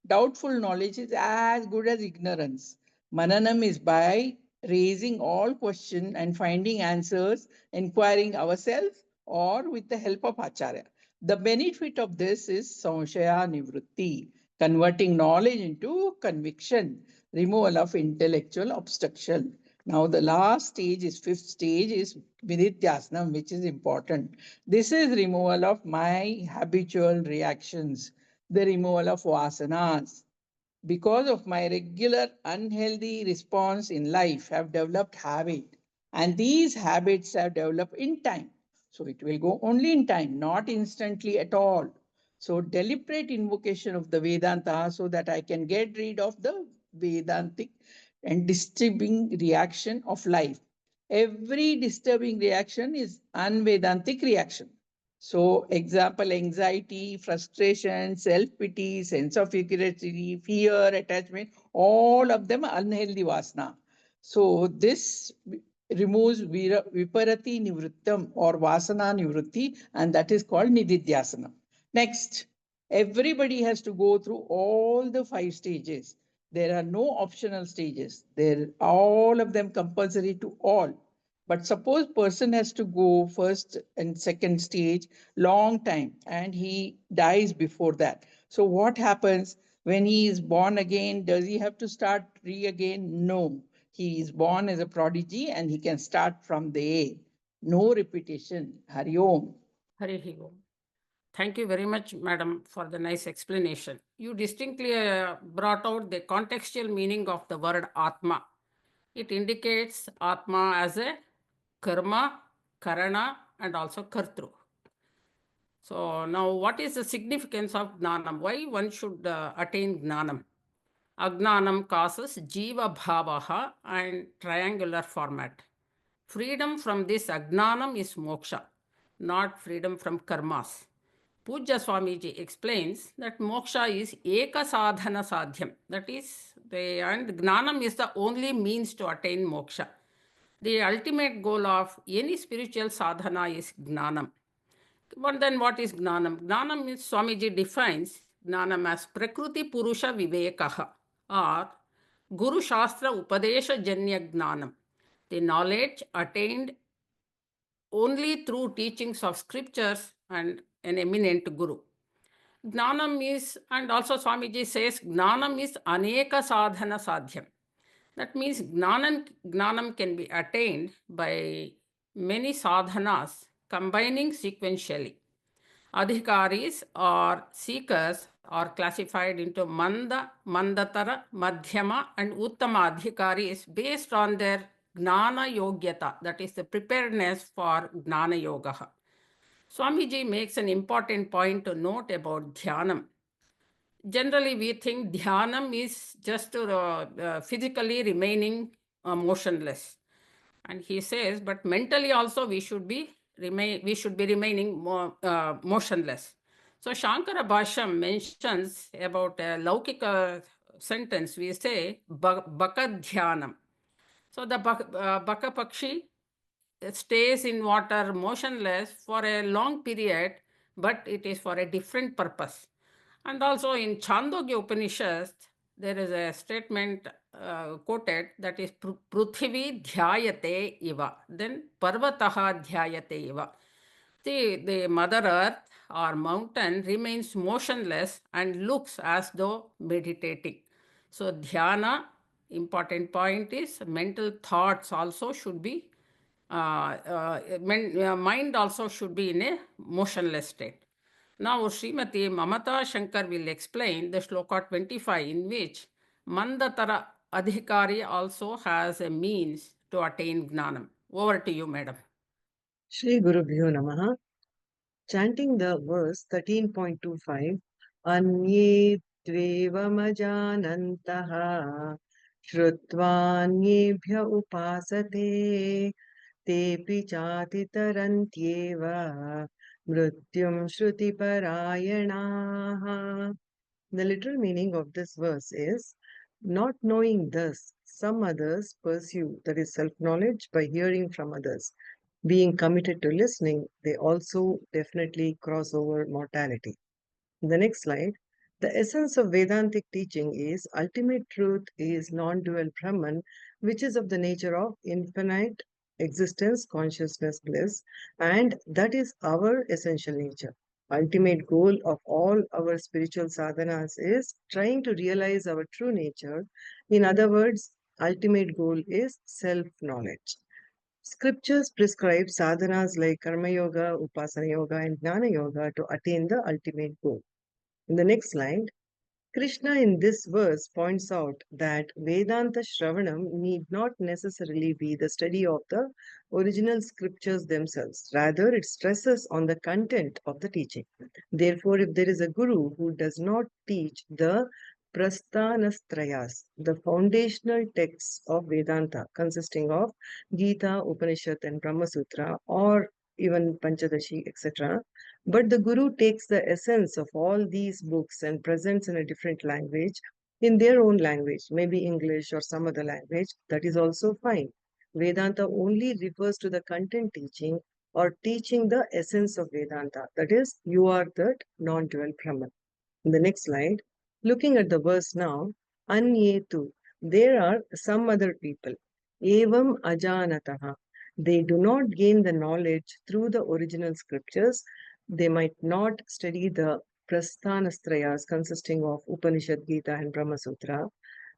Doubtful knowledge is as good as ignorance. Mananam is by raising all questions and finding answers, inquiring ourselves or with the help of Acharya. The benefit of this is samshaya nivrutti, converting knowledge into conviction, removal of intellectual obstruction. Now, the last stage is fifth stage is Vidithyasana, which is important. This is removal of my habitual reactions, the removal of vasanas. Because of my regular unhealthy response in life, have developed habit, and these habits have developed in time. So it will go only in time, not instantly at all. So deliberate invocation of the Vedanta so that I can get rid of the Vedantic and disturbing reaction of life. Every disturbing reaction is unvedantic reaction. So, example, anxiety, frustration, self-pity, sense of security, fear, attachment, all of them are unhealthy vasana. So, this removes viparati nivrittam or vasana nivritti, and that is called nididhyasana. Next, everybody has to go through all the 5 stages. There are no optional stages. They're all of them compulsory to all. But suppose person has to go first and second stage long time and he dies before that. So what happens when he is born again? Does he have to start again? No. He is born as a prodigy and he can start from the A. No repetition. Hari Om. Hari Om. Thank you very much, madam, for the nice explanation. You distinctly brought out the contextual meaning of the word Atma. It indicates Atma as a karma, karana, and also kartru. So now what is the significance of Gnanam? Why one should attain Gnanam? Agnanam causes Jiva Bhavaha and triangular format. Freedom from this Agnanam is moksha, not freedom from karmas. Puja Swamiji explains that moksha is eka sadhana sadhyam. That is, and Gnanam is the only means to attain moksha. The ultimate goal of any spiritual sadhana is Gnanam. But then what is Gnanam? Gnanam is, Swamiji defines Gnanam as Prakriti Purusha Vivekaha or Guru Shastra Upadesha Janya Gnanam. The knowledge attained only through teachings of scriptures and an eminent Guru. Gnanam is, and also Swamiji says, Gnanam is Aneka Sadhana Sadhyam. That means Gnanam can be attained by many sadhanas combining sequentially. Adhikaris or seekers are classified into Manda, Mandatara, Madhyama, and Uttama Adhikaris based on their Gnana Yogyata, that is the preparedness for Gnana Yoga. Swamiji makes an important point to note about Dhyanam. Generally, we think Dhyanam is just physically remaining motionless. And he says, but mentally also we should be remaining motionless. So Shankara Bhashyam mentions about a Laukika sentence. We say Baka Dhyanam. So the Baka Pakshi stays in water motionless for a long period, but it is for a different purpose. And also in Chandogya Upanishad, there is a statement quoted that is Prithvi dhyayate iva, then Parvataha dhyayate iva. The Mother Earth or mountain remains motionless and looks as though meditating. So dhyana, important point is mental thoughts also should be, mind also should be in a motionless state. Now, Srimati Mamata Shankar will explain the Shloka 25 in which Mandatara Adhikari also has a means to attain Gnanam. Over to you, madam. Shri Gurubhyo Namaha. Chanting the verse 13.25, Anye Tvevamajanantaha Shrutvanyebhya upasate Tepi Chatitarantyeva Mrityum Shruti Parayanaha. The literal meaning of this verse is, not knowing this, some others pursue, that is self-knowledge, by hearing from others. Being committed to listening, they also definitely cross over mortality. The next slide. The essence of Vedantic teaching is ultimate truth is non-dual Brahman, which is of the nature of infinite existence, consciousness, bliss, and that is our essential nature. Ultimate goal of all our spiritual sadhanas is trying to realize our true nature. In other words, ultimate goal is self-knowledge. Scriptures prescribe sadhanas like Karma Yoga, Upasana Yoga, and Jnana Yoga to attain the ultimate goal. In the next slide, Krishna in this verse points out that Vedanta Shravanam need not necessarily be the study of the original scriptures themselves. Rather, it stresses on the content of the teaching. Therefore, if there is a guru who does not teach the Prasthanastrayas, the foundational texts of Vedanta consisting of Gita, Upanishad, and Brahma Sutra, or even Panchadashi, etc., but the Guru takes the essence of all these books and presents in a different language, in their own language, maybe English or some other language, that is also fine. Vedanta only refers to the content teaching or teaching the essence of Vedanta. That is, you are that non-dual Brahman. In the next slide, looking at the verse now, Anyetu, there are some other people. Evam ajanataha. They do not gain the knowledge through the original scriptures. They might not study the Prasthanastrayas consisting of Upanishad, Gita, and Brahma Sutra.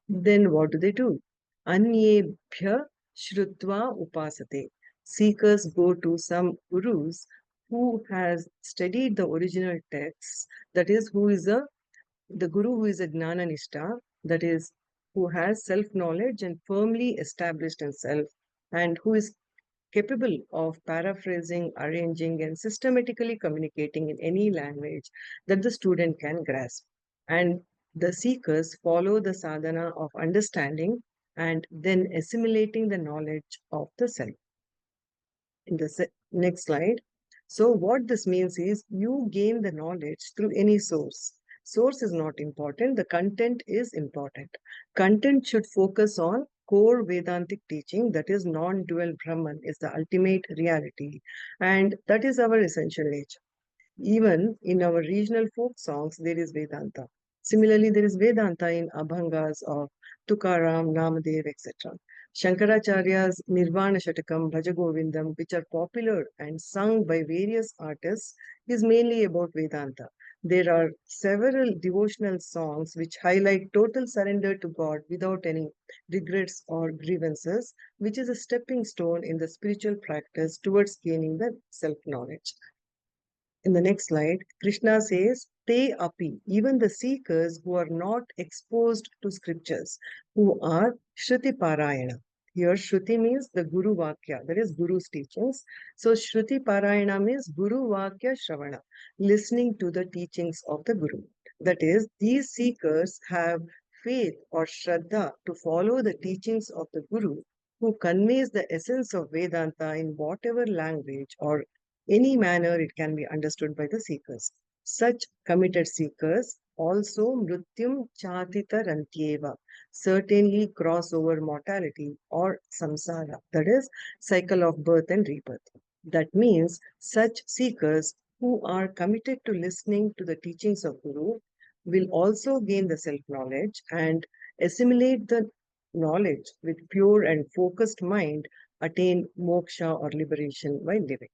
Then what do? Anyebhya shrutva upasate. Seekers go to some gurus who has studied the original texts, that is, the guru who is a gnananishta, that is, who has self-knowledge and firmly established in self, and who is capable of paraphrasing, arranging, and systematically communicating in any language that the student can grasp. And the seekers follow the sadhana of understanding and then assimilating the knowledge of the self. In the next slide. So what this means is you gain the knowledge through any source. Source is not important. The content is important. Content should focus on core Vedantic teaching, that is non-dual Brahman is the ultimate reality. And that is our essential nature. Even in our regional folk songs, there is Vedanta. Similarly, there is Vedanta in Abhangas of Tukaram, Namadev, etc. Shankaracharya's Nirvana Shatakam, Bhajagovindam, which are popular and sung by various artists, is mainly about Vedanta. There are several devotional songs which highlight total surrender to God without any regrets or grievances, which is a stepping stone in the spiritual practice towards gaining the self-knowledge. In the next slide, Krishna says, Te api, even the seekers who are not exposed to scriptures, who are Shruti Parayana. Here, Shruti means the Guru Vakya, that is Guru's teachings. So, Shruti Parayana means Guru Vakya Shravana, listening to the teachings of the Guru. That is, these seekers have faith or Shraddha to follow the teachings of the Guru, who conveys the essence of Vedanta in whatever language or any manner it can be understood by the seekers. Such committed seekers also mrityum chatitarantyeva, certainly cross over mortality or samsara, that is, cycle of birth and rebirth. That means such seekers who are committed to listening to the teachings of Guru will also gain the self-knowledge and assimilate the knowledge with pure and focused mind, attain moksha or liberation while living.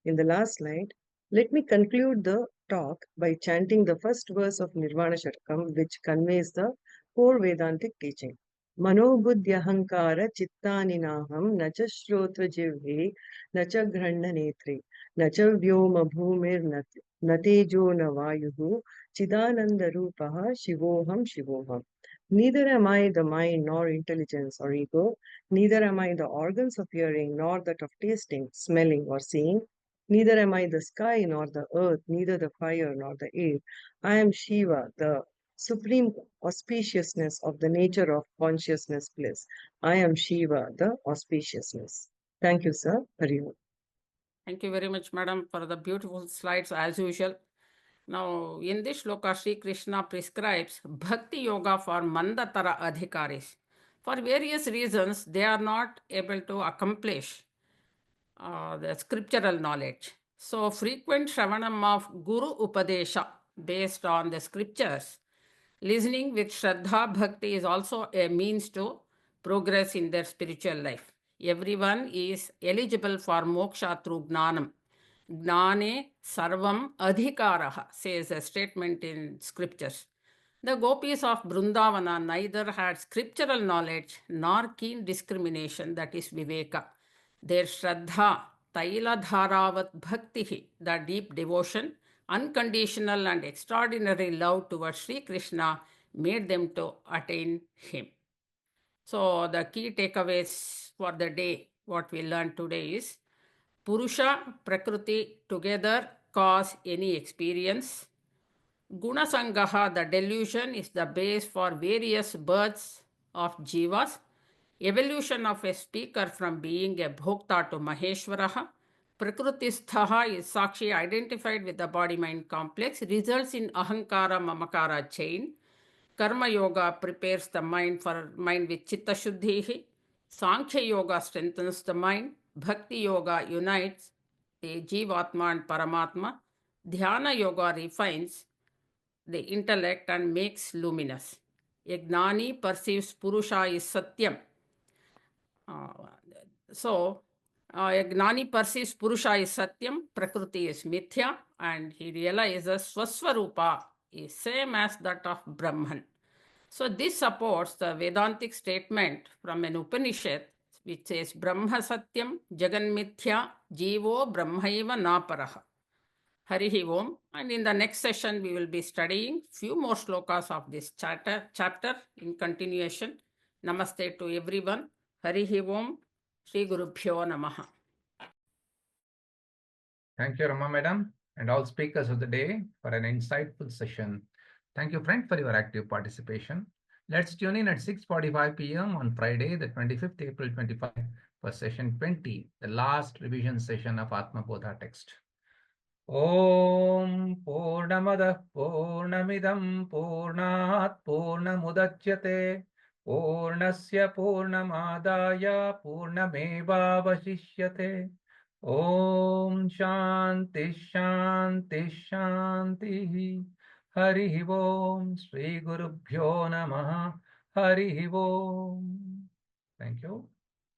In the last slide, let me conclude the talk by chanting the first verse of Nirvana Shatakam, which conveys the core Vedantic teaching. Mano buddhyahankara chittaninaham nacha shrotra jivhe nacha ghranda netre nacha vyoma bhumir natejo navayuhu chidananda rupaha shivoham shivoham. Neither am I the mind nor intelligence or ego, neither am I the organs of hearing nor that of tasting, smelling or seeing, neither am I the sky nor the earth, neither the fire nor the air. I am Shiva, the supreme auspiciousness of the nature of consciousness bliss. I am Shiva, the auspiciousness. Thank you, sir. Hari Om. Thank you very much, madam, for the beautiful slides as usual. Now, in this shloka, Sri Krishna prescribes Bhakti Yoga for Mandatara Adhikaris, For various reasons, they are not able to accomplish the scriptural knowledge. So, frequent Shravanam of Guru Upadesha based on the scriptures, listening with Shraddha Bhakti is also a means to progress in their spiritual life. Everyone is eligible for moksha through Gnanam. Gnane sarvam adhikaraha, says a statement in scriptures. The gopis of Brindavana neither had scriptural knowledge nor keen discrimination, that is Viveka. Their Shraddha, Taila Dharavat Bhakti, the deep devotion, unconditional and extraordinary love towards Sri Krishna made them to attain him. So, the key takeaways for the day, what we learned today is Purusha, Prakriti together cause any experience. Gunasangaha, the delusion, is the base for various births of jivas. Evolution of a speaker from being a bhokta to Maheshwara. Prakrutisthaha is Sakshi identified with the body-mind complex, results in Ahankara Mamakara chain. Karma Yoga prepares the mind for mind with Chitta Shuddhi. Sankhya Yoga strengthens the mind. Bhakti Yoga unites the Jivatma and Paramatma. Dhyana Yoga refines the intellect and makes luminous. A Gnani perceives Purusha is Satyam. A Gnani perceives Purusha is Satyam, Prakriti is Mithya, and he realizes Swaswarupa is same as that of Brahman. So this supports the Vedantic statement from an Upanishad which says Brahma Satyam Jagan Mithya Jivo Brahmaiva Naparaha. Harihi Om. And in the next session, we will be studying few more slokas of this chapter in continuation. Namaste to everyone. Harihi Om. Shri Gurubhyo Namaha. Thank you, Rama Madam, and all speakers of the day for an insightful session. Thank you, friend, for your active participation. Let's tune in at 6:45 p.m. on Friday, the 25th April 25 for session 20, the last revision session of Atma Bodha text. Om Purnamadah Purnamidam Purnat Purnamudachyate Purnasya Purnamadaya Purnamevavashishyate. Om Shanti Shanti Shanti. Hari Om. Shri Gurubhyo Namaha. Hari Om. Thank you.